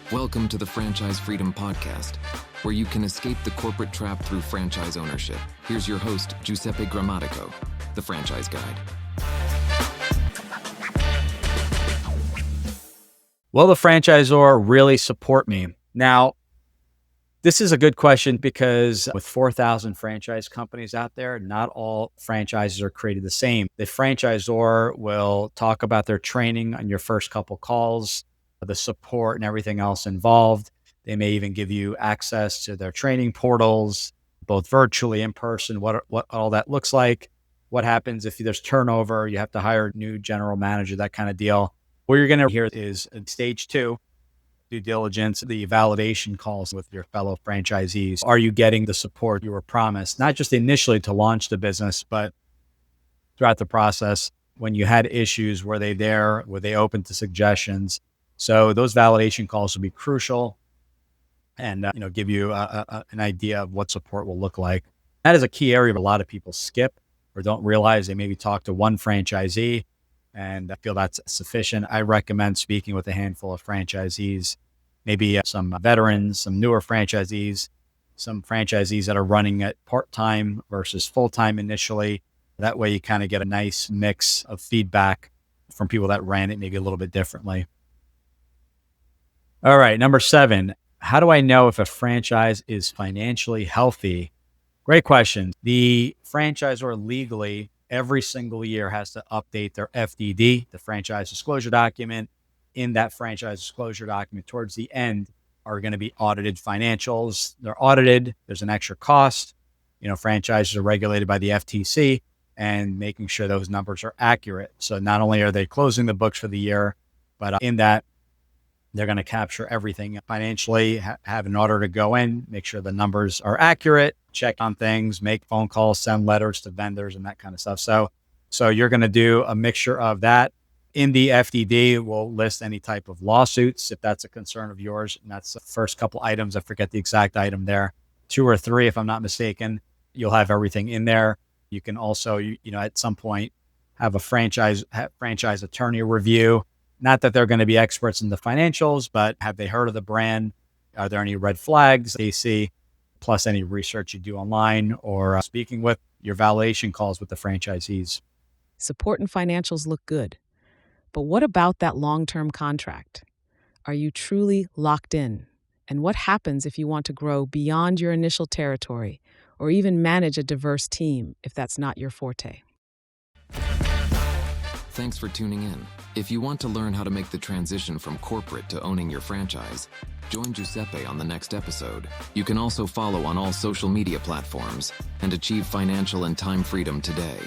Welcome to the Franchise Freedom Podcast, where you can escape the corporate trap through franchise ownership. Here's your host, Giuseppe Grammatico, the Franchise Guide. Will the franchisor really support me? Now, this is a good question because with 4,000 franchise companies out there, not all franchises are created the same. The franchisor will talk about their training on your first couple calls, the support and everything else involved. They may even give you access to their training portals, both virtually, in person, what all that looks like. What happens if there's turnover, you have to hire a new general manager, that kind of deal. What you're going to hear is stage 2, due diligence, the validation calls with your fellow franchisees. Are you getting the support you were promised? Not just initially to launch the business, but throughout the process. When you had issues, were they there? Were they open to suggestions? So those validation calls will be crucial and give you an idea of what support will look like. That is a key area a lot of people skip or don't realize. They maybe talk to one franchisee and I feel that's sufficient. I recommend speaking with a handful of franchisees, maybe some veterans, some newer franchisees, some franchisees that are running at part-time versus full-time initially. That way you kind of get a nice mix of feedback from people that ran it maybe a little bit differently. All right, number 7, how do I know if a franchise is financially healthy? Great question. The franchisor legally every single year has to update their FDD, the franchise disclosure document. In that franchise disclosure document, towards the end, are going to be audited financials. They're audited. There's an extra cost. Franchises are regulated by the FTC and making sure those numbers are accurate. So not only are they closing the books for the year, but in that, they're going to capture everything financially, have an auditor go in, make sure the numbers are accurate, check on things, make phone calls, send letters to vendors and that kind of stuff. So you're going to do a mixture of that. In the FDD, we'll list any type of lawsuits if that's a concern of yours. And that's the first couple items. I forget the exact item there. 2 or 3, if I'm not mistaken. You'll have everything in there. You can also, at some point, have a franchise attorney review. Not that they're going to be experts in the financials, but have they heard of the brand? Are there any red flags they see? Plus any research you do online or speaking with your validation calls with the franchisees. Support and financials look good. But what about that long-term contract? Are you truly locked in? And what happens if you want to grow beyond your initial territory or even manage a diverse team if that's not your forte? Thanks for tuning in. If you want to learn how to make the transition from corporate to owning your franchise, join Giuseppe on the next episode. You can also follow on all social media platforms and achieve financial and time freedom today.